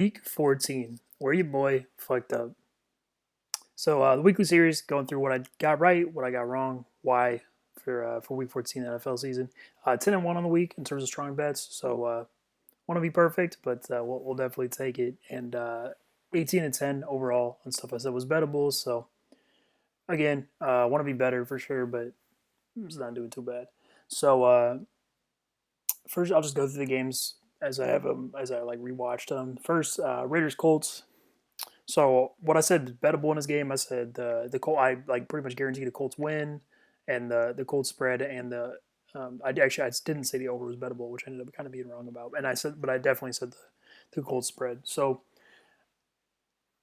Week 14, where your boy fucked up. So the weekly series going through what I got right, what I got wrong, why for week 14 NFL season. 10-1 on the week in terms of strong bets. So want to be perfect, but we'll definitely take it. And 18-10 overall on stuff I said was bettable. So again, want to be better for sure, but it's not doing too bad. So first, I'll just go through the games as I have them, as I like rewatched them. First, Raiders Colts. So what I said bettable in this game, I said the Colt. I like pretty much guaranteed the Colts win, and the Colts spread, and I didn't say the over was bettable, which I ended up kind of being wrong about. And I said, but I definitely said the Colts spread. So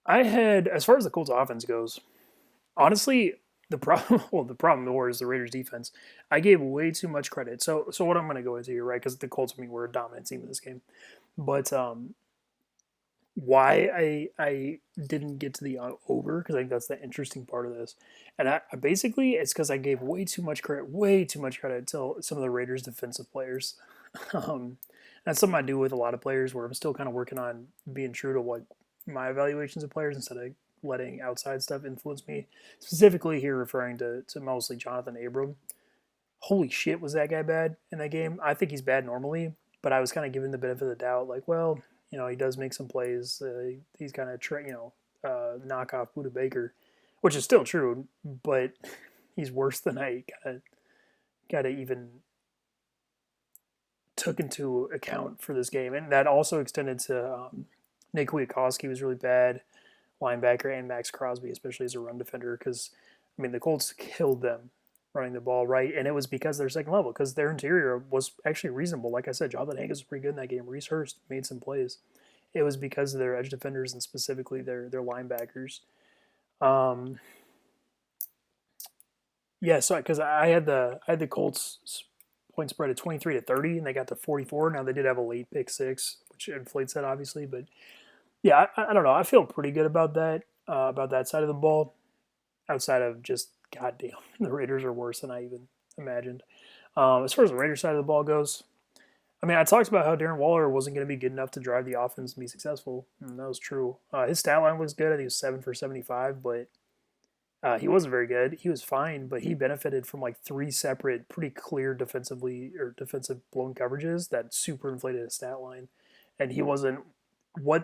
I had, as far as the Colts offense goes, honestly, the problem the problem more is the Raiders defense. I gave way too much credit. So what I'm going to go into here, right? Because the Colts, I mean, were a dominant team in this game, but why I didn't get to the over, because I think that's the interesting part of this. And I basically it's because I gave way too much credit to some of the Raiders defensive players. um, that's something I do with a lot of players, where I'm still kind of working on being true to what my evaluations of players instead of letting outside stuff influence me. Specifically here referring to mostly Jonathan Abram. Holy shit, was that guy bad in that game? I think he's bad normally, but I was kind of giving the benefit of the doubt, like, well, he does make some plays. He's kind of knock off Buda Baker, which is still true, but he's worse than I gotta even took into account for this game, and that also extended to Nick Kwiatkowski was really bad, linebacker, and Max Crosby, especially as a run defender, because I mean the Colts killed them running the ball right, and it was because their second level, because their interior was actually reasonable. Like I said, Jonathan Hankins was pretty good in that game. Reese Hurst made some plays. It was because of their edge defenders and specifically their linebackers. Um, yeah, so because I had the Colts point spread at 23-30, and they got to 44. Now they did have a late pick six, which inflates that obviously, but yeah, I don't know. I feel pretty good about that side of the ball. Outside of just goddamn, the Raiders are worse than I even imagined. As far as the Raiders side of the ball goes, I mean, I talked about how Darren Waller wasn't going to be good enough to drive the offense and be successful, and that was true. His stat line was good. I think he was 7 for 75, but he wasn't very good. He was fine, but he benefited from like three separate, pretty clear defensive blown coverages that super inflated his stat line, and he wasn't.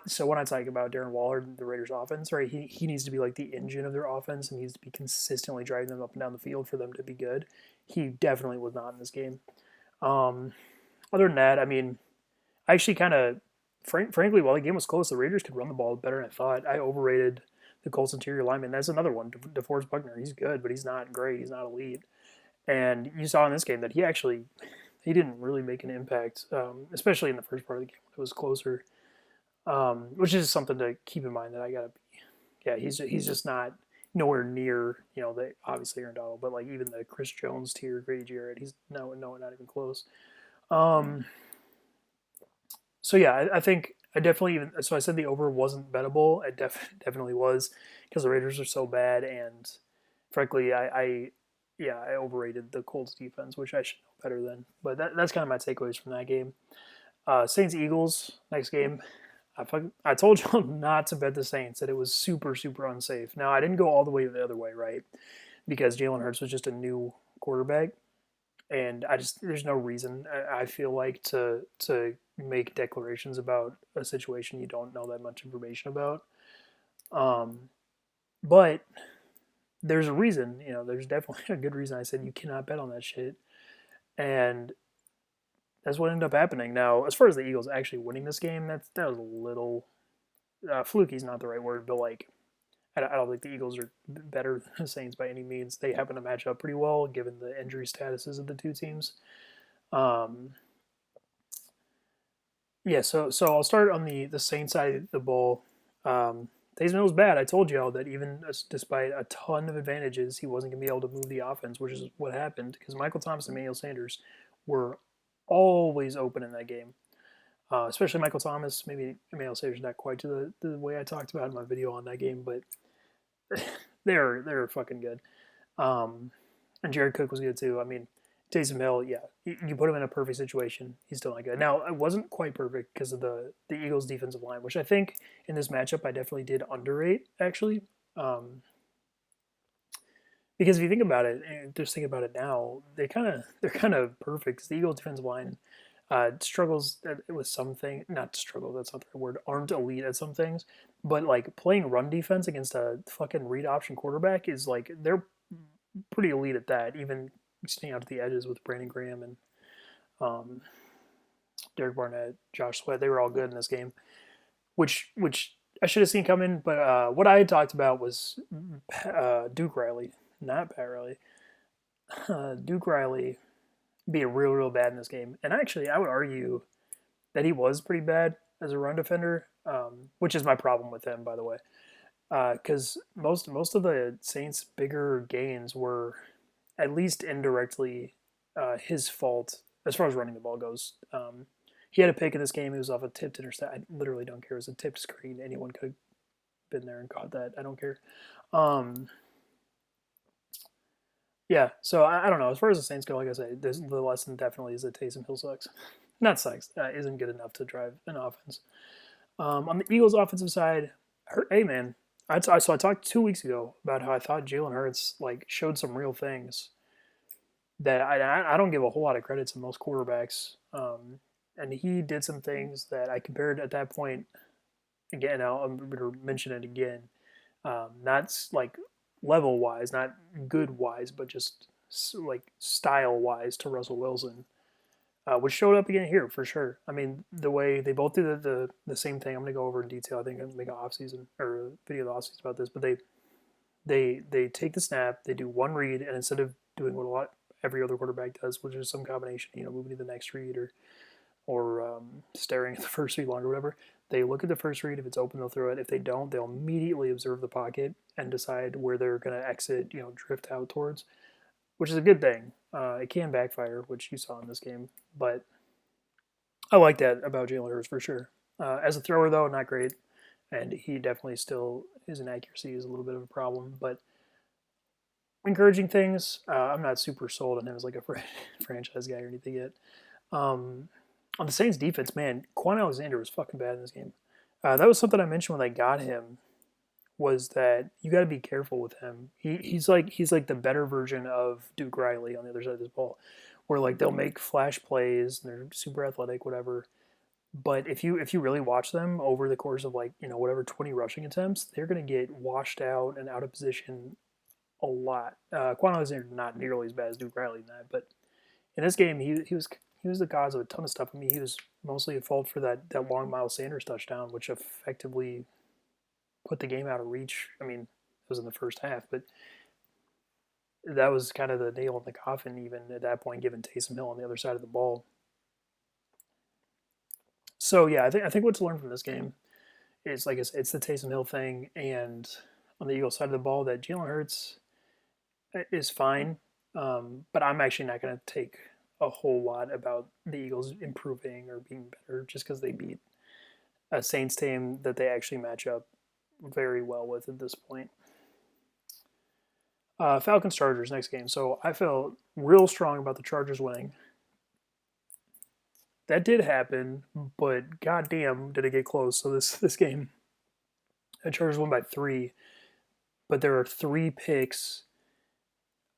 So when I talk about Darren Waller, the Raiders' offense, right, he needs to be like the engine of their offense and needs to be consistently driving them up and down the field for them to be good. He definitely was not in this game. Um, Other than that, I mean, I actually kind of, frankly, while the game was close, the Raiders could run the ball better than I thought. I overrated the Colts interior lineman. That's another one. DeForest Buckner, he's good, but he's not great. He's not elite. And you saw in this game that he didn't really make an impact, especially in the first part of the game when it was closer. Which is something to keep in mind that I gotta be. Yeah, he's just not nowhere near the obviously Aaron Donald, but like even the Chris Jones tier, Grady Jarrett, he's no not even close. Um, so yeah, I think I definitely even so I said the over wasn't bettable. It definitely was because the Raiders are so bad, and frankly, I overrated the Colts defense, which I should know better than. But that's kind of my takeaways from that game. Saints Eagles next game. I told y'all not to bet the Saints, that it was super super unsafe. Now I didn't go all the way the other way, right? Because Jalen Hurts was just a new quarterback, and there's no reason I feel like to make declarations about a situation you don't know that much information about. Um, but there's a reason, there's definitely a good reason I said you cannot bet on that shit, and that's what ended up happening. Now, as far as the Eagles actually winning this game, that was a little fluky is not the right word, but like I don't think the Eagles are better than the Saints by any means. They happen to match up pretty well given the injury statuses of the two teams. Um, yeah, so I'll start on the Saints side of the ball. Taysom Hill was bad. I told y'all that even despite a ton of advantages, he wasn't going to be able to move the offense, which is what happened because Michael Thomas and Emmanuel Sanders were always open in that game. Especially Michael Thomas. Maybe Emmanuel Sanders not quite to the way I talked about in my video on that game, but they're fucking good. Um, and Jared Cook was good too. I mean, Taysom Hill, yeah, you put him in a perfect situation, he's still not good. Now, it wasn't quite perfect because of the Eagles' defensive line, which I think in this matchup I definitely did underrate actually. Um, because if you think about it, and just think about it now, they're kind of perfect. 'Cause the Eagles' defensive line struggles with something, not struggle. That's not the right word. Aren't elite at some things, but like playing run defense against a fucking read option quarterback is like they're pretty elite at that. Even staying out to the edges with Brandon Graham and um, Derek Barnett, Josh Sweat, they were all good in this game, which I should have seen coming. But what I had talked about was Duke Riley, not Pat Riley. Duke Riley being real bad in this game, and actually I would argue that he was pretty bad as a run defender, which is my problem with him, by the way. Because most of the Saints' bigger gains were at least indirectly his fault as far as running the ball goes. He had a pick in this game. It was off a tipped intercept. I literally don't care. It was a tipped screen. Anyone could have been there and caught that. I don't care. Um, yeah, so I don't know. As far as the Saints go, like I say, the lesson definitely is that Taysom Hill sucks. Not sucks. Isn't good enough to drive an offense. On the Eagles' offensive side, hey man, so I talked 2 weeks ago about how I thought Jalen Hurts like showed some real things that I don't give a whole lot of credit to most quarterbacks. And he did some things that I compared at that point. Again, I'm going to mention it again. Not like level wise, not good wise, but just like style wise to Russell Wilson, which showed up again here for sure. I mean, the way they both do the same thing. I'm going to go over in detail. I think I'm going to make an off season or a video of the off season about this. But they take the snap, they do one read, and instead of doing what a lot every other quarterback does, which is some combination, moving to the next read or staring at the first read longer, or whatever. They look at the first read. If it's open, they'll throw it. If they don't, they'll immediately observe the pocket and decide where they're going to exit, drift out towards, which is a good thing. It can backfire, which you saw in this game, but I like that about Jalen Hurts for sure. As a thrower, though, not great, and he definitely still his inaccuracy is a little bit of a problem. But encouraging things, I'm not super sold on him as like a franchise guy or anything yet. Um, on the Saints defense, man, Quan Alexander was fucking bad in this game. That was something I mentioned when I got him. Was that you got to be careful with him? He's like the better version of Duke Riley on the other side of this ball, where like they'll make flash plays and they're super athletic, whatever. But if you really watch them over the course of like whatever 20 rushing attempts, they're gonna get washed out and out of position a lot. Quan Alexander not nearly as bad as Duke Riley in that, but in this game he was the cause of a ton of stuff. I mean, he was mostly at fault for that long Miles Sanders touchdown, which effectively put the game out of reach. I mean, it was in the first half, but that was kind of the nail in the coffin, even at that point, given Taysom Hill on the other side of the ball. So yeah, I think what to learn from this game is like it's the Taysom Hill thing, and on the Eagles side of the ball, that Jalen Hurts is fine, but I'm actually not going to take a whole lot about the Eagles improving or being better just because they beat a Saints team that they actually match up very well with at this point. Falcons Chargers next game. So I felt real strong about the Chargers winning. That did happen, but goddamn, did it get close. So this game, the Chargers won by 3, but there are 3 picks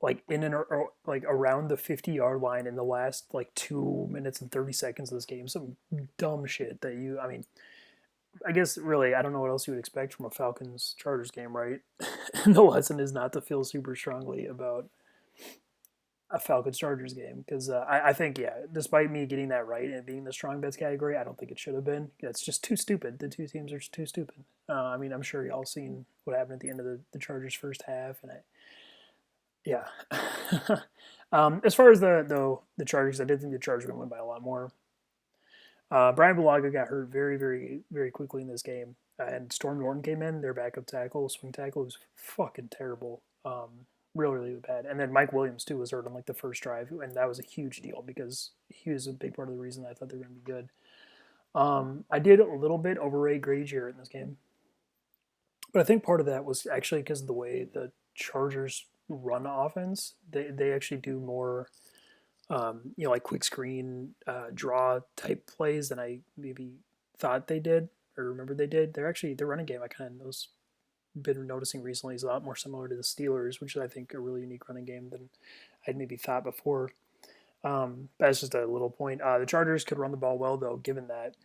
like in and or, like around the 50-yard line in the last like 2 minutes and 30 seconds of this game. Some dumb shit that I mean, I guess really I don't know what else you would expect from a Falcons Chargers game, right? And the lesson is not to feel super strongly about a Falcons Chargers game because I think yeah, despite me getting that right and being the strong bets category, I don't think it should have been. It's just too stupid. The two teams are just too stupid. I mean, I'm sure y'all seen what happened at the end of the Chargers first half, and yeah. As far as the Chargers, I did think the Chargers were going to win by a lot more. Brian Bulaga got hurt very quickly in this game, and Storm Norton came in. Their backup tackle, swing tackle, was fucking terrible. Really bad. And then Mike Williams too was hurt on like the first drive, and that was a huge deal because he was a big part of the reason I thought they were going to be good. I did a little bit overrate Grady Jarrett in this game, but I think part of that was actually because of the way the Chargers run offense. They actually do more like quick screen draw type plays than I maybe thought they did or remember they did. They're actually their running game I kind of been noticing recently is a lot more similar to the Steelers, which is I think a really unique running game than I'd maybe thought before. That's just a little point. The Chargers could run the ball well though, given that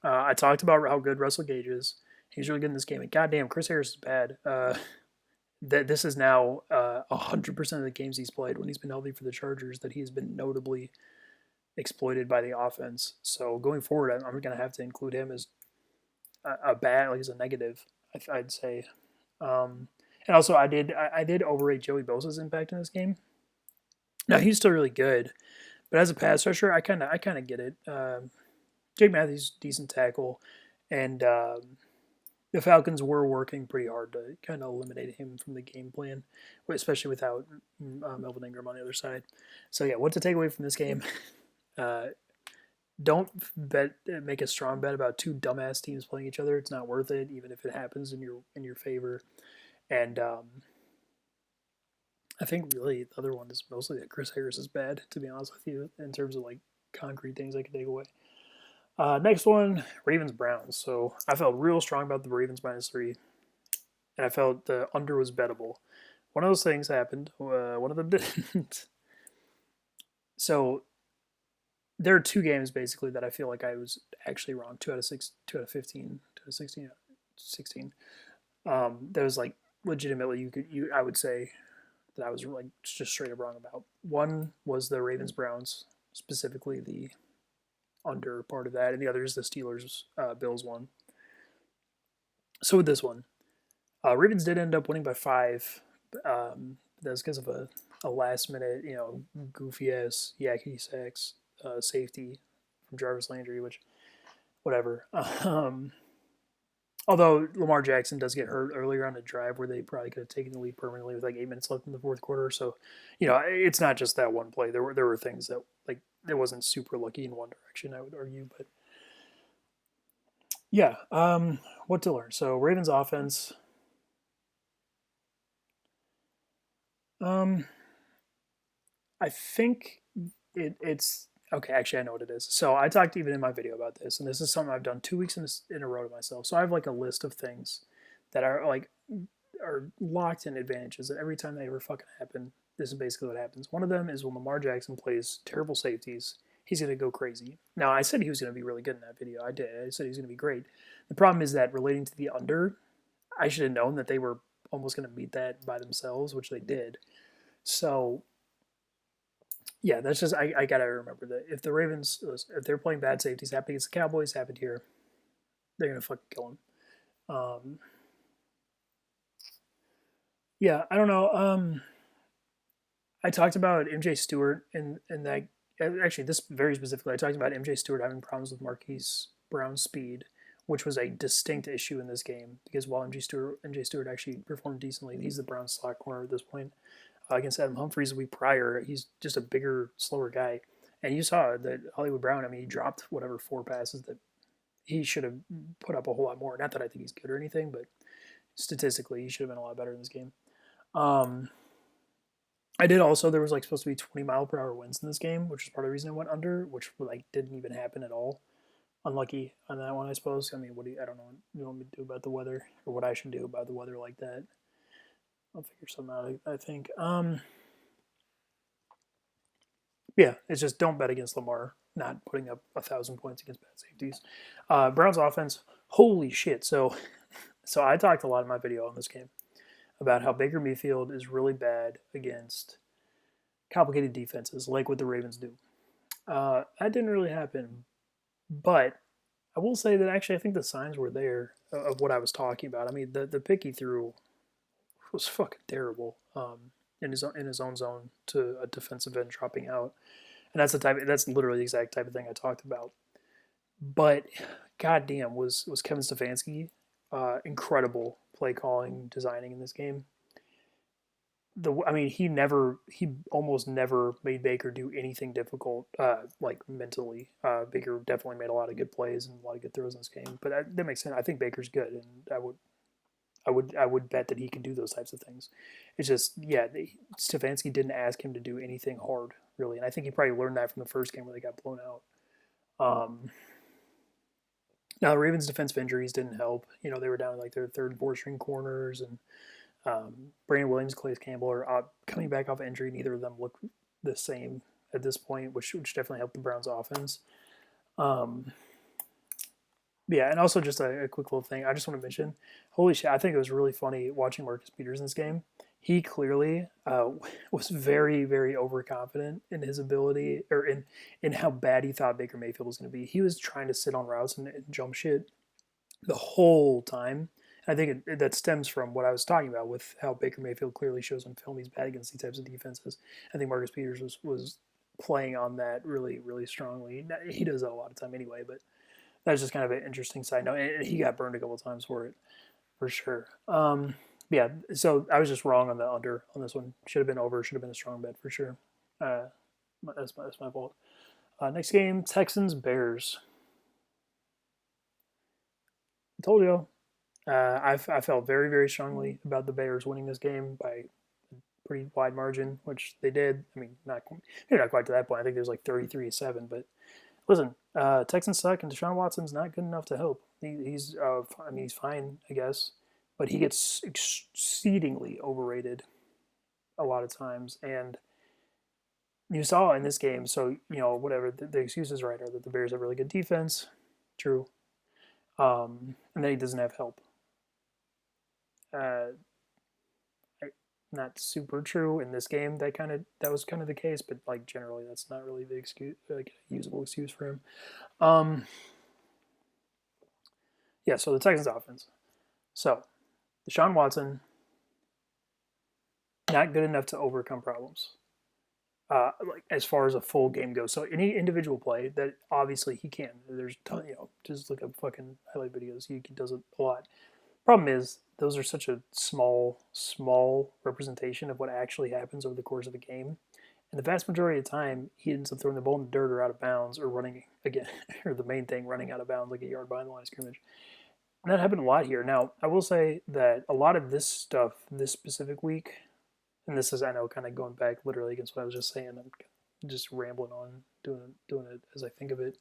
I talked about how good Russell Gage is. He's really good in this game, and goddamn, Chris Harris is bad. That this is now 100% of the games he's played when he's been healthy for the Chargers that he's been notably exploited by the offense. So going forward, I'm going to have to include him as a bad, like as a negative. I'd say. And also, I did overrate Joey Bosa's impact in this game. Now he's still really good, but as a pass rusher, I kind of get it. Jake Matthews, decent tackle, and the Falcons were working pretty hard to kind of eliminate him from the game plan, especially without Melvin Ingram on the other side. So yeah, what to take away from this game? Uh, don't make a strong bet about two dumbass teams playing each other. It's not worth it, even if it happens in your favor. And I think really the other one is mostly that Chris Harris is bad, to be honest with you, in terms of like concrete things I could take away. Next one, Ravens Browns. So I felt real strong about the Ravens -3, and I felt the under was bettable. One of those things happened. One of them didn't. So there are two games basically that I feel like I was actually wrong. 2 out of 6, 2 out of 15, 2 out of 16. That was like legitimately I would say that I was like just straight up wrong about. One was the Ravens Browns, specifically the under part of that, and the other is the Steelers Bills one. So with this one, Ravens did end up winning by 5. That's because of a last minute, goofy ass Yaki sacks safety from Jarvis Landry, which whatever. Although Lamar Jackson does get hurt earlier on a drive where they probably could have taken the lead permanently with like 8 minutes left in the fourth quarter. So, it's not just that one play. There were things that like it wasn't super lucky in one direction, I would argue. But yeah, what to learn? So Ravens offense. I think it's okay. Actually, I know what it is. So I talked even in my video about this, and this is something I've done 2 weeks in a row to myself. So I have like a list of things that are locked in advantages that every time they ever fucking happen, this is basically what happens. One of them is when Lamar Jackson plays terrible safeties, he's going to go crazy. Now, I said he was going to be really good in that video. I did. I said he was going to be great. The problem is that relating to the under, I should have known that they were almost going to meet that by themselves, which they did. So, yeah, that's just, I got to remember that if the Ravens, if they're playing bad safeties, happening against the Cowboys, happened here, they're going to fucking kill them. Yeah, I don't know. I talked about MJ Stewart in that. Actually, this very specifically, I talked about MJ Stewart having problems with Marquise Brown's speed, which was a distinct issue in this game because while MJ Stewart actually performed decently, he's the Browns slot corner at this point. Against Adam Humphries a week prior, he's just a bigger, slower guy, and you saw that Hollywood Brown. I mean, he dropped whatever 4 passes that he should have put up a whole lot more. Not that I think he's good or anything, but statistically, he should have been a lot better in this game. I did also. There was like supposed to be 20-mile-per-hour winds in this game, which is part of the reason I went under, which like didn't even happen at all. Unlucky on that one, I suppose. I mean, I don't know what you want me to do about the weather or what I should do about the weather like that. I'll figure something out. I think. Yeah, it's just don't bet against Lamar not putting up 1,000 points against bad safeties. Browns offense, holy shit! So I talked a lot in my video on this game about how Baker Mayfield is really bad against complicated defenses, like what the Ravens do. That didn't really happen, but I will say that actually I think the signs were there of what I was talking about. I mean, the pick he threw was fucking terrible in his own zone to a defensive end dropping out, and that's literally the exact type of thing I talked about. But goddamn, was Kevin Stefanski incredible play calling, designing in this game. He almost never made Baker do anything difficult, like mentally. Baker definitely made a lot of good plays and a lot of good throws in this game, but that makes sense. I think Baker's good, and I would bet that he can do those types of things. It's just, yeah, Stefanski didn't ask him to do anything hard. really. And I think he probably learned that from the first game where they got blown out. Um, Now the Ravens' defensive injuries didn't help. They were down like their third and fourth string corners, and Brandon Williams, Calais Campbell are coming back off injury. Neither of them look the same at this point, which definitely helped the Browns' offense. Um, yeah, and also just a quick little thing. I just want to mention, holy shit, I think it was really funny watching Marcus Peters in this game. He clearly was very, very overconfident in his ability or in how bad he thought Baker Mayfield was going to be. He was trying to sit on routes and jump shit the whole time. I think that stems from what I was talking about with how Baker Mayfield clearly shows on film he's bad against these types of defenses. I think Marcus Peters was playing on that really, really strongly. He does that a lot of time anyway, but that's just kind of an interesting side note. And he got burned a couple of times for it, for sure. Yeah, so I was just wrong on the under on this one. Should have been over. Should have been a strong bet for sure. Uh, that's my fault. Next game, Texans Bears. I told you. I felt very, very strongly about the Bears winning this game by a pretty wide margin, which they did. I mean, maybe not quite to that point. I think there's like 33-7. But listen, Texans suck, and Deshaun Watson's not good enough to help. He's he's fine, I guess, but he gets exceedingly overrated a lot of times. And you saw in this game, so whatever the excuses right are that the Bears have really good defense, true, and then he doesn't have help. Uh, not super true in this game. That was kind of the case, but like generally, that's not really the excuse, like a usable excuse for him. Yeah. So the Texans offense. So Deshaun Watson, not good enough to overcome problems. Like as far as a full game goes. So any individual play that obviously he can. There's ton, just look up fucking highlight videos. He does it a lot. Problem is, those are such a small representation of what actually happens over the course of a game. And the vast majority of the time, he ends up throwing the ball in the dirt or out of bounds or running again, or the main thing, running out of bounds like a yard behind the line of scrimmage. And that happened a lot here. Now, I will say that a lot of this stuff, this specific week, and this is, I know, kind of going back literally against what I was just saying. I'm just rambling on, doing it as I think of it.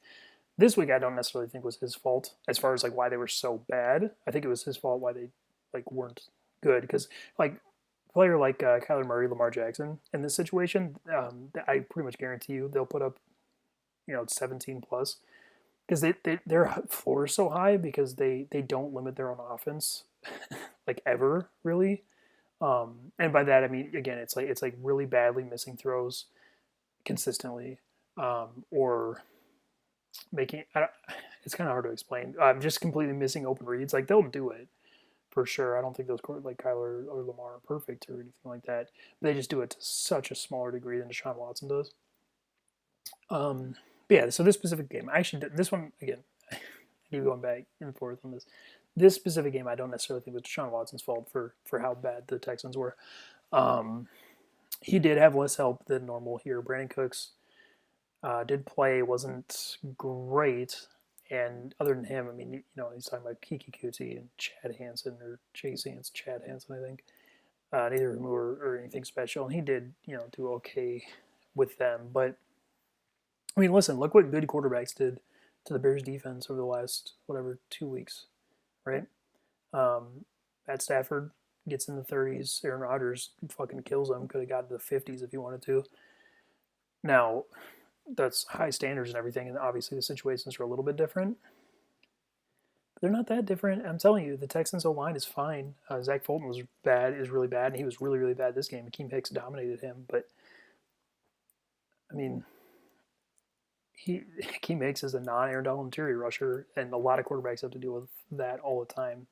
This week, I don't necessarily think was his fault as far as like why they were so bad. I think it was his fault why they like weren't good because like a player like Kyler Murray, Lamar Jackson in this situation, I pretty much guarantee you they'll put up 17 plus because their floor is so high because they don't limit their own offense like ever really. And by that I mean again it's like really badly missing throws consistently or making it's kind of hard to explain. I'm just completely missing open reads. Like they'll do it for sure. I don't think those like Kyler or Lamar are perfect or anything like that. But they just do it to such a smaller degree than Deshaun Watson does. But yeah, so this specific game, I actually this one again. I keep going back and forth on this. This specific game, I don't necessarily think was Deshaun Watson's fault for how bad the Texans were. He did have less help than normal here. Brandon Cooks did play, wasn't great. And other than him, I mean, he's talking about Kiki Kuti and Chad Hansen or Chase Hansen, Chad Hansen, I think. Neither of them were anything special. And he did, do okay with them. But, I mean, listen, look what good quarterbacks did to the Bears defense over the last, 2 weeks, right? Matt Stafford gets in the 30s. Aaron Rodgers fucking kills him. Could have got to the 50s if he wanted to. Now, that's high standards and everything, and obviously the situations are a little bit different. But they're not that different. I'm telling you, the Texans' O-line is fine. Zach Fulton is really bad, and he was really, really bad this game. Akeem Hicks dominated him, but, I mean, Akeem Hicks is a non-Aaron Donald interior rusher, and a lot of quarterbacks have to deal with that all the time.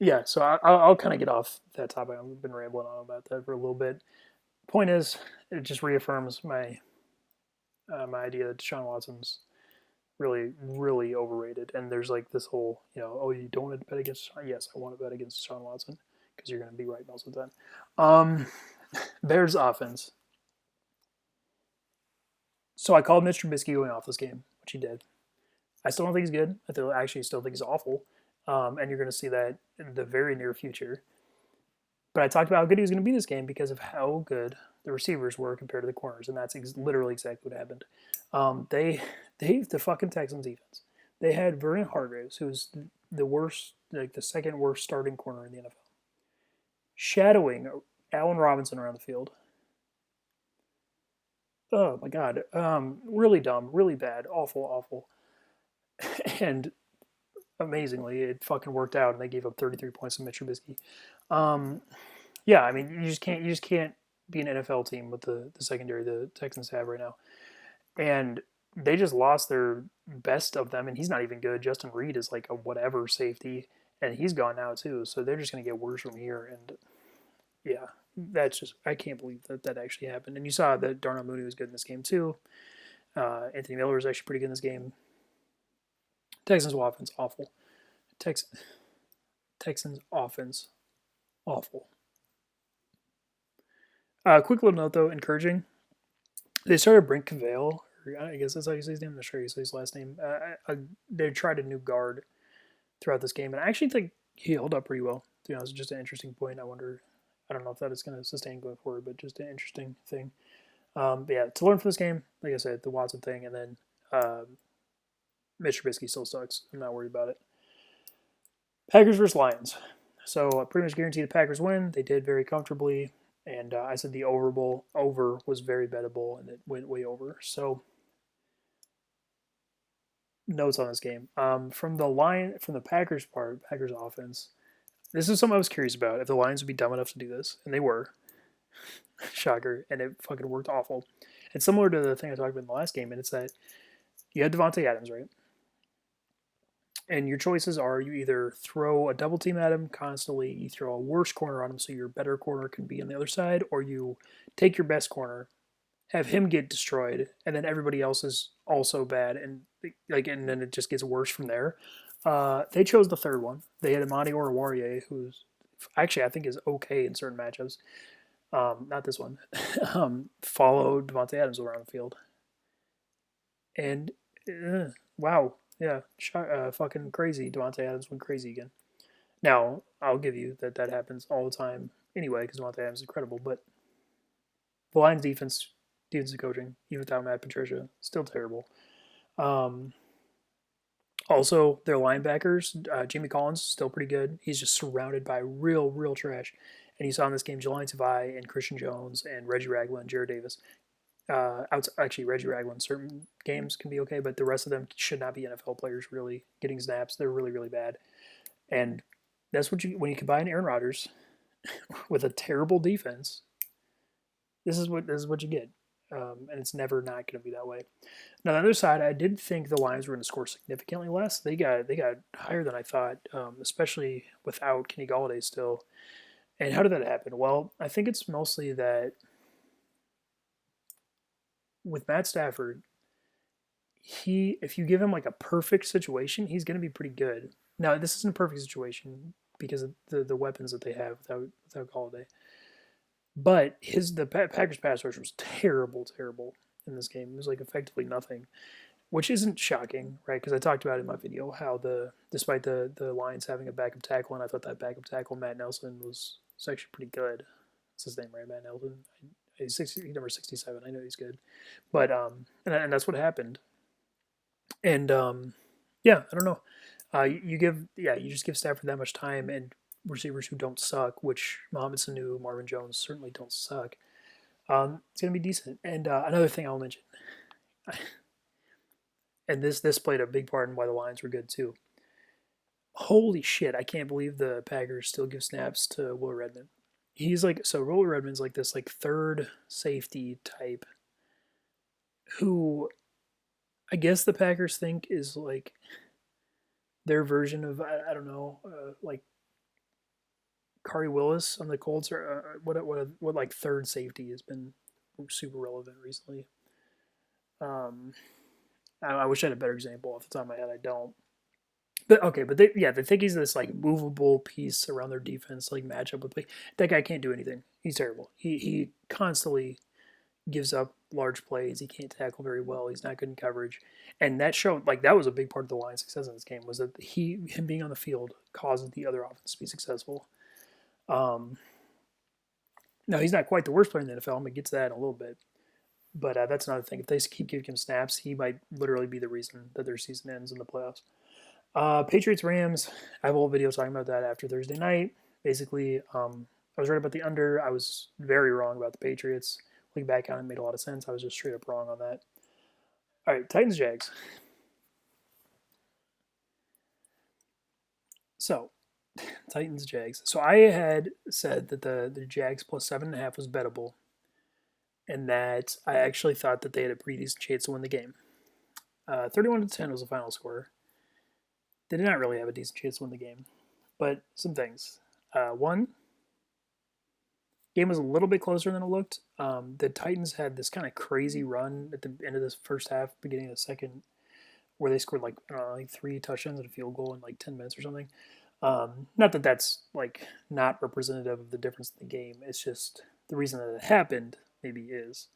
Yeah, so I'll kind of get off that topic. I've been rambling on about that for a little bit. Point is, it just reaffirms my my idea that Deshaun Watson's really, really overrated. And there's like this whole, oh, you don't want to bet against Deshaun? Yes, I want to bet against Deshaun Watson because you're going to be right most of the time. Bears offense. So I called Mr. Trubisky going off this game, which he did. I still don't think he's good. I actually still think he's awful. And you're going to see that in the very near future. But I talked about how good he was going to be this game because of how good the receivers were compared to the corners, and that's literally exactly what happened. They the fucking Texans defense. They had Vernon Hargreaves, who's the worst, like the second worst starting corner in the NFL, shadowing Allen Robinson around the field. Oh my god, really dumb, really bad, awful, awful, and amazingly, it fucking worked out, and they gave up 33 points to Mitch Trubisky. Um, yeah, I mean, you just can't be an NFL team with the secondary the Texans have right now, and they just lost their best of them, and he's not even good. Justin Reed is like a whatever safety, and he's gone now too. So they're just gonna get worse from here, and yeah, that's just I can't believe that that actually happened. And you saw that Darnell Mooney was good in this game too. Anthony Miller was actually pretty good in this game. Texans offense awful. Tex- Texans offense awful. Quick little note though, encouraging. They started Brink Cavale. I guess that's how you say his name. I'm not sure how you say his last name. They tried a new guard throughout this game, and I actually think he held up pretty well. You know, it's just an interesting point. I wonder. I don't know if that is going to sustain going forward, but just an interesting thing. But yeah, to learn from this game, like I said, the Watson thing, and then Mitch Trubisky still sucks. I'm not worried about it. Packers versus Lions. So pretty much guaranteed the Packers win. They did very comfortably, and I said the over was very bettable, and it went way over. So notes on this game from the Packers part, Packers offense. This is something I was curious about if the Lions would be dumb enough to do this, and they were. Shocker, and it fucking worked awful. It's similar to the thing I talked about in the last game, and it's that you had Devontae Adams, right? And your choices are you either throw a double team at him constantly, you throw a worse corner on him so your better corner can be on the other side, or you take your best corner, have him get destroyed, and then everybody else is also bad, and and then it just gets worse from there. They chose the third one. They had Amani Oruwariye, who's actually I think is okay in certain matchups. Not this one. Followed Devontae Adams around the field, and wow, yeah, fucking crazy. Devontae Adams went crazy again. Now I'll give you that that happens all the time anyway because Devontae Adams is incredible, but the Lions defensive coaching, even without Matt Patricia, still terrible. Um, Also, their linebackers, Jamie Collins, still pretty good. He's just surrounded by real trash. And you saw in this game Jelani Tavai and Christian Jones and Reggie Ragland, Jared Davis. Actually, Reggie Ragland, certain games can be okay, but the rest of them should not be NFL players really getting snaps. They're really bad. And that's what when you combine Aaron Rodgers with a terrible defense, this is what you get. And it's never not going to be that way. Now, on the other side, I did think the Lions were going to score significantly less. They got higher than I thought, especially without Kenny Galladay still. And how did that happen? Well, I think it's mostly that with Matt Stafford, if you give him like a perfect situation, he's going to be pretty good. Now, this isn't a perfect situation because of the weapons that they have without Galladay. But the Packers pass rush was terrible in this game. It was like effectively nothing, which isn't shocking, right? Because I talked about in my video how despite the Lions having a backup tackle, and I thought that backup tackle Matt Nelson was actually pretty good. That's his name, right? Matt Nelson. He's number 67. I know he's good, but and that's what happened. And yeah, I don't know. You just give Stafford that much time and receivers who don't suck, which Mohamed Sanu, Marvin Jones certainly don't suck. It's gonna be decent. And another thing I'll mention, and this played a big part in why the Lions were good too. Holy shit! I can't believe the Packers still give snaps to Will Redmond. He's like Will Redmond's like this like third safety type who I guess the Packers think is like their version of I don't know like Kari Willis on the Colts or what like third safety has been super relevant recently. Um, I wish I had a better example off the top of my head. I don't. But okay, but they think he's this like movable piece around their defense, like matchup with like that guy can't do anything. He's terrible. He constantly gives up large plays. He can't tackle very well. He's not good in coverage, and that showed like that was a big part of the Lions' success in this game was that him being on the field caused the other offense to be successful. Um, No, he's not quite the worst player in the NFL. I'm gonna get to that in a little bit. But that's another thing. If they keep giving him snaps, he might literally be the reason that their season ends in the playoffs. Patriots Rams. I have a whole video talking about that after Thursday night. Basically, I was right about the under. I was very wrong about the Patriots. Looking back on it, made a lot of sense. I was just straight up wrong on that. All right, Titans Jags. So Titans Jags. So I had said that the Jags plus 7.5 was bettable, and that I actually thought that they had a pretty decent chance to win the game. 31-10 was the final score. They did not really have a decent chance to win the game, but some things. One, game was a little bit closer than it looked. The Titans had this kind of crazy run at the end of this first half, beginning of the second, where they scored like I don't know, like 3 touchdowns and a field goal in like 10 minutes or something. Not that that's like not representative of the difference in the game. It's just the reason that it happened maybe is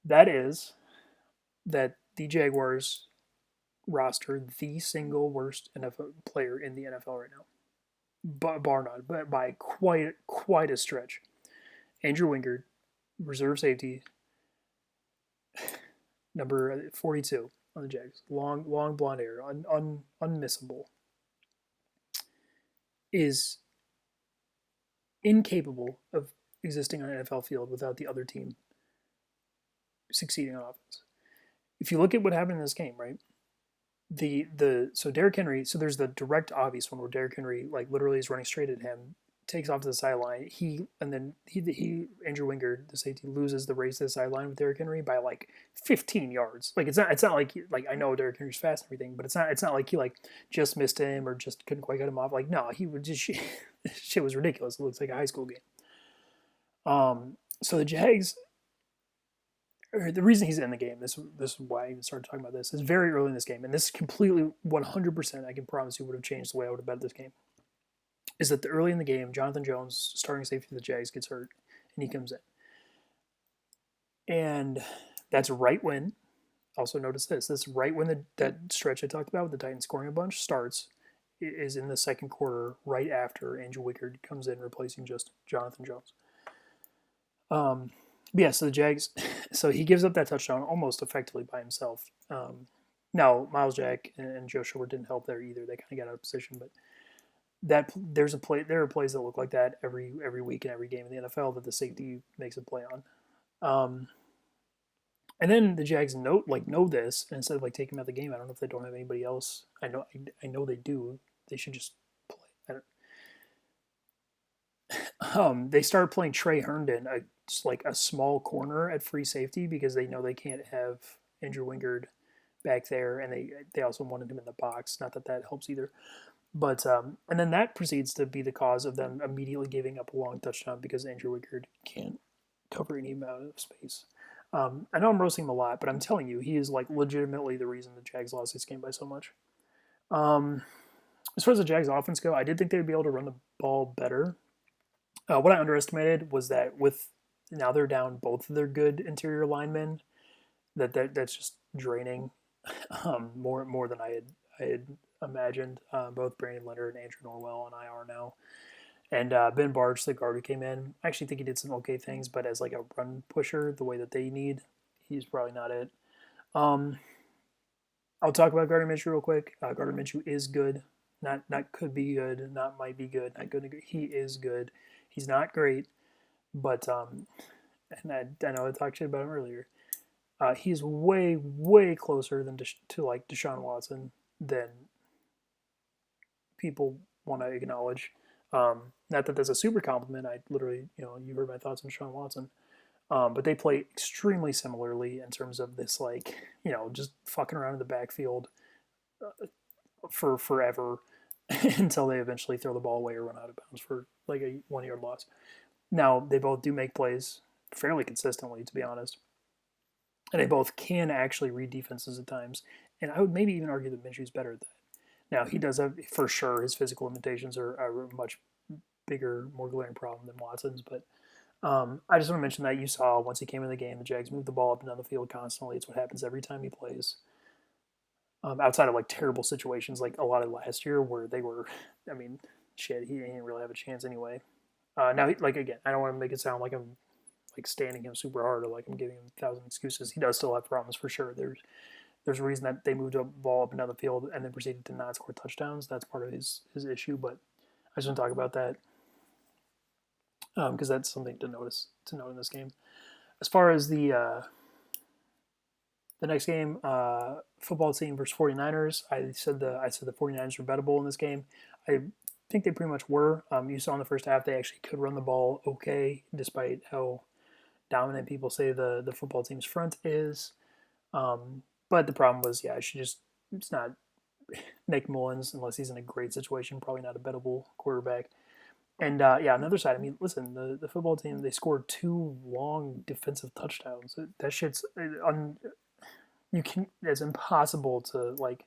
that is that the Jaguars roster the single worst NFL player in the NFL right now, bar none, but by quite a stretch. Andrew Wingard, reserve safety, number 42 on the Jags, long blonde hair, unmissable, is incapable of existing on an NFL field without the other team succeeding on offense. If you look at what happened in this game, right? The so Derrick Henry, so there's the direct obvious one where Derrick Henry like literally is running straight at him, takes off to the sideline. He Andrew Wingard, the safety, loses the race to the sideline with Derrick Henry by like 15 yards. Like it's not like I know Derrick Henry's fast and everything, but it's not like he like just missed him or just couldn't quite cut him off. Like no, he would just shit was ridiculous. It looks like a high school game. So the Jags, or the reason he's in the game, this is why I even started talking about this, is very early in this game, and this completely 100% I can promise you would have changed the way I would have bet this game. Is that the early in the game, Jonathan Jones, starting safety for the Jags, gets hurt, and he comes in, and that's right when. Also notice this. This right when that stretch I talked about with the Titans scoring a bunch starts is in the second quarter, right after Andrew Wickard comes in replacing just Jonathan Jones. Yeah, so the Jags, so he gives up that touchdown almost effectively by himself. Now Miles Jack and Joe Schobert didn't help there either. They kind of got out of position, but there are plays that look like that every week in every game in the NFL that the safety makes a play on. And then the Jags know this, and instead of like taking him out of the game, I don't know if they don't have anybody else. I know they do. They should just play. They start playing Trey Herndon, just like a small corner at free safety because they know they can't have Andrew Wingard back there, and they also wanted him in the box. Not that that helps either. But and then that proceeds to be the cause of them immediately giving up a long touchdown because Andrew Wingard can't cover any amount of space. I know I'm roasting him a lot, but I'm telling you, he is like legitimately the reason the Jags lost this game by so much. Um, as far as the Jags offense go, I did think they'd be able to run the ball better. What I underestimated was that with now they're down both of their good interior linemen, that's just draining more than I had imagined. Both Brandon Leonard and Andrew Norwell on IR now, and Ben Barge, the guard who came in, I actually think he did some okay things, but as like a run pusher, the way that they need, he's probably not it. Um, I'll talk about Gardner Minshew real quick. Gardner Minshew is good, not could be good, not might be good, not good. He is good. He's not great, but and I know I talked shit about him earlier. He's way closer to like Deshaun Watson than people want to acknowledge. Not that that's a super compliment. I literally, you heard my thoughts on Deshaun Watson. But they play extremely similarly in terms of this, like, just fucking around in the backfield for forever until they eventually throw the ball away or run out of bounds for like a 1 yard loss. Now, they both do make plays fairly consistently, to be honest. And they both can actually read defenses at times. And I would maybe even argue that Minshew's better at that. Now, he does have, for sure, his physical limitations are a much bigger, more glaring problem than Watson's. But I just want to mention that you saw once he came in the game, the Jags moved the ball up and down the field constantly. It's what happens every time he plays. Outside of like terrible situations like a lot of last year where they were, I mean, shit, he didn't really have a chance anyway. Now, like again, I don't want to make it sound like I'm like standing him super hard or like I'm giving him 1,000 excuses. He does still have problems for sure. There's a reason that they moved a ball up and down the field and then proceeded to not score touchdowns. That's part of his issue. But I just want to talk about that because that's something to note in this game. As far as the next game, football team versus 49ers. I said the 49ers were bettable in this game. I think they pretty much were. You saw in the first half they actually could run the ball okay, despite how dominant people say the football team's front is. But the problem was, yeah, it's not Nick Mullins unless he's in a great situation. Probably not a bettable quarterback. And yeah, on the other side, I mean, listen, the football team they scored two long defensive touchdowns. That shit's you can it's impossible to like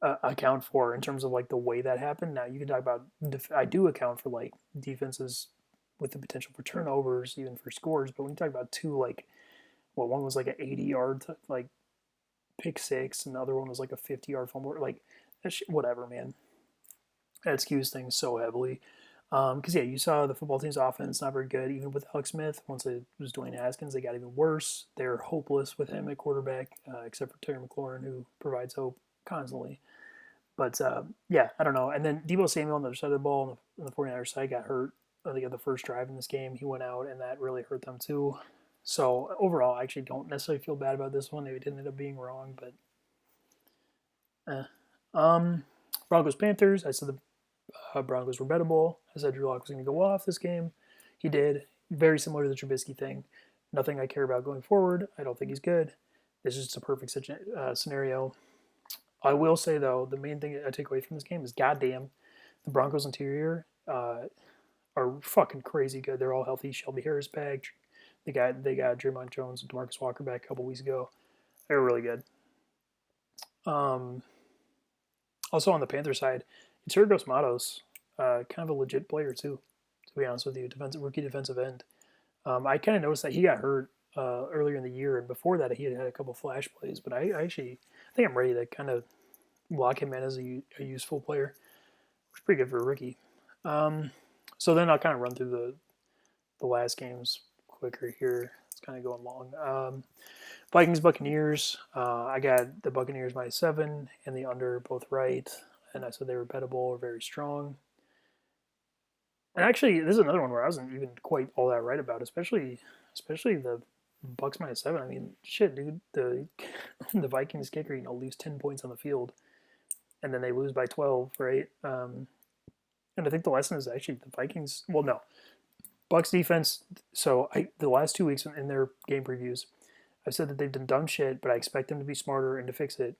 account for in terms of like the way that happened. Now you can talk about I do account for like defenses with the potential for turnovers, even for scores. But when you talk about two like one was like an 80-yard like pick six, and the other one was like a 50-yard fumble. Like that shit, whatever, man. That skews things so heavily. Because yeah, you saw the football team's offense not very good, even with Alex Smith. Once it was Dwayne Haskins, they got even worse. They're hopeless with him at quarterback, except for Terry McLaurin, who provides hope constantly. But yeah, I don't know. And then Debo Samuel on the other side of the ball on the 49ers side got hurt. I think at the first drive in this game, he went out, and that really hurt them too. So overall, I actually don't necessarily feel bad about this one. It didn't end up being wrong, but eh. Um, Broncos Panthers. I said the Broncos were bettable. I said Drew Lock was going to go off this game. He did. Very similar to the Trubisky thing. Nothing I care about going forward. I don't think he's good. This is just a perfect scenario. I will say though, the main thing I take away from this game is goddamn, the Broncos interior are fucking crazy good. They're all healthy. Shelby Harris back. They got Draymond Jones and DeMarcus Walker back a couple weeks ago. They're really good. Um, Also on the Panther side, it's Hirgos Matos, kind of a legit player too. To be honest with you, rookie defensive end. I kind of noticed that he got hurt earlier in the year, and before that he had a couple flash plays. But I think I'm ready to kind of lock him in as a useful player, which is pretty good for a rookie. So then I'll kind of run through the last games quicker here. It's kind of going long. Vikings Buccaneers. I got the Buccaneers -7 and the under both right, and I said they were bettable or very strong. And actually, this is another one where I wasn't even quite all that right about, especially the Bucks -7. I mean, shit, dude, the the Vikings kicker, leaves 10 points on the field, and then they lose by 12, right? And I think the lesson is actually the Vikings. Well, no, Bucks defense. So the last 2 weeks in their game previews, I've said that they've done dumb shit, but I expect them to be smarter and to fix it.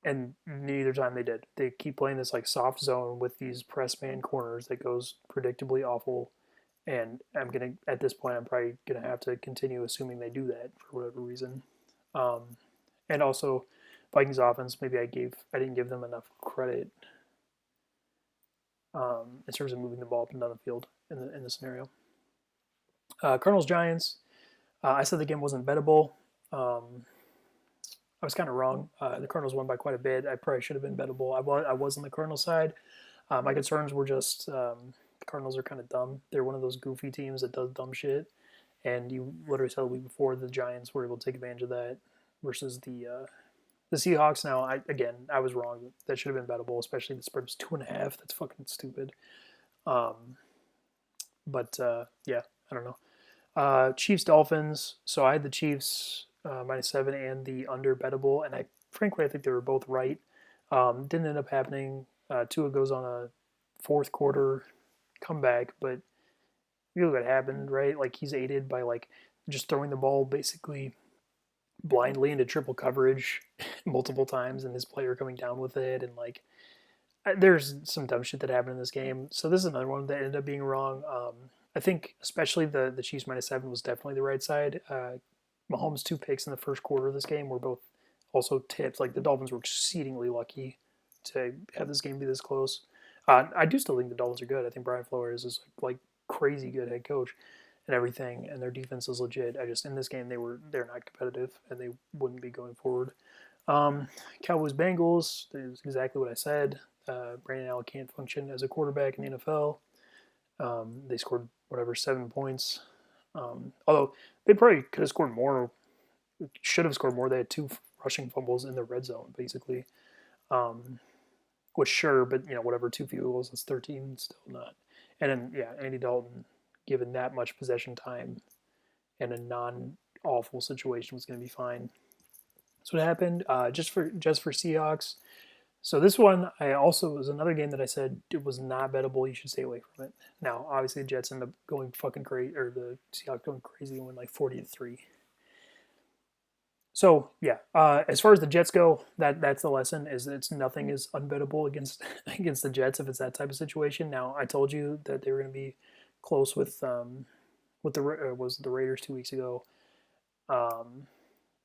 And neither time they did. They keep playing this like soft zone with these press man corners that goes predictably awful. And at this point, I'm probably gonna have to continue assuming they do that for whatever reason. Um, and also, Vikings offense. Maybe I didn't give them enough credit in terms of moving the ball up and down the field in the scenario. Cardinals Giants. I said the game wasn't bettable. I was kind of wrong. The Cardinals won by quite a bit. I probably should have been bettable. I was on the Cardinals side. My concerns were just the Cardinals are kind of dumb. They're one of those goofy teams that does dumb shit. And you literally said a week before the Giants were able to take advantage of that versus the Seahawks. Now, I was wrong. That should have been bettable, especially the spread was 2.5. That's fucking stupid. But yeah, I don't know. Chiefs Dolphins. So I had the Chiefs -7 and the under bettable, and frankly I think they were both right. Didn't end up happening. Tua goes on a fourth quarter comeback, but you know what happened, right? Like he's aided by like just throwing the ball basically blindly into triple coverage multiple times, and his player coming down with it, and like there's some dumb shit that happened in this game. So this is another one that ended up being wrong. I think especially the Chiefs -7 was definitely the right side. Mahomes' 2 picks in the first quarter of this game were both also tips. Like the Dolphins were exceedingly lucky to have this game be this close. I do still think the Dolphins are good. I think Brian Flores is like crazy good head coach and everything, and their defense is legit. I just in this game they're not competitive and they wouldn't be going forward. Cowboys Bengals is exactly what I said. Brandon Allen can't function as a quarterback in the NFL. They scored whatever 7 points. Although they probably could have scored more, should have scored more. They had two rushing fumbles in the red zone, basically. Um, was sure, but whatever, two field goals, that's 13, still not. And then yeah, Andy Dalton, given that much possession time and a non awful situation, was going to be fine. That's what happened. Just for Seahawks. So this one, I also was another game that I said it was not bettable. You should stay away from it. Now, obviously, the Jets end up going fucking crazy, or the Seahawks going crazy and win like 40-3. So yeah, as far as the Jets go, that's the lesson: is that it's nothing is unbettable against against the Jets if it's that type of situation. Now, I told you that they were going to be close with the was the Raiders 2 weeks ago, um,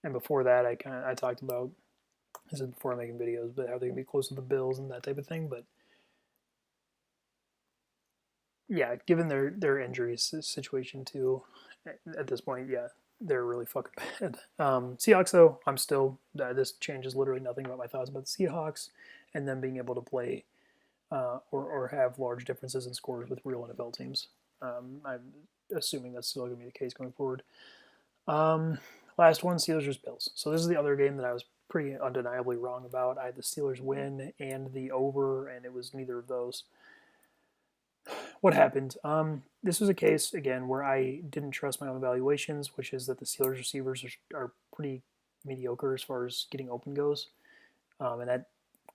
and before that, I talked about this is before I'm making videos, but how they're going to be close to the Bills and that type of thing. But yeah, given their injuries situation too, at this point, yeah, they're really fucking bad. Seahawks though, I'm still this changes literally nothing about my thoughts about the Seahawks and them being able to play or have large differences in scores with real NFL teams. I'm assuming that's still going to be the case going forward. Um, Last one, Steelers vs Bills. So this is the other game that I was pretty undeniably wrong about. I had the Steelers win and the over, and it was neither of those. What happened? This was a case again where I didn't trust my own evaluations, which is that the Steelers receivers are pretty mediocre as far as getting open goes, and that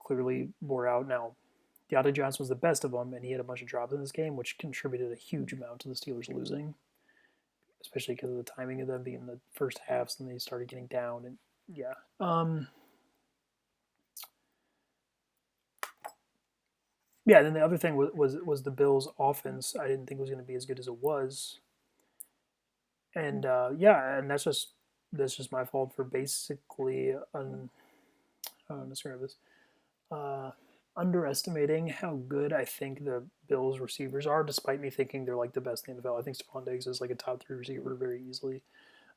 clearly bore out. Now, Deontay Johnson was the best of them, and he had a bunch of drops in this game, which contributed a huge amount to the Steelers losing, especially because of the timing of them being in the first halves, and they started getting down. And yeah, yeah. And then the other thing was the Bills' offense. I didn't think it was going to be as good as it was, and yeah, and that's just my fault for basically how do I describe this? Uh, Underestimating how good I think the Bills receivers are, despite me thinking they're like the best in the NFL. I think Stephon Diggs is like a top three receiver very easily,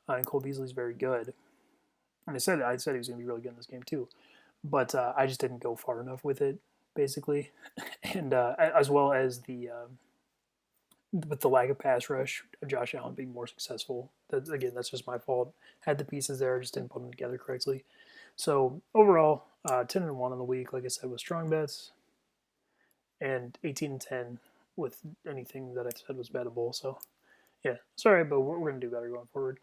and Cole Beasley's very good. And I said he was going to be really good in this game too, but I just didn't go far enough with it, basically, and as well as the with the lack of pass rush, Josh Allen being more successful. That again, that's just my fault. Had the pieces there, just didn't put them together correctly. So overall, 10-1 on the week, like I said, with strong bets, and 18-10 with anything that I said was bettable. So yeah, sorry, but we're gonna do better going forward.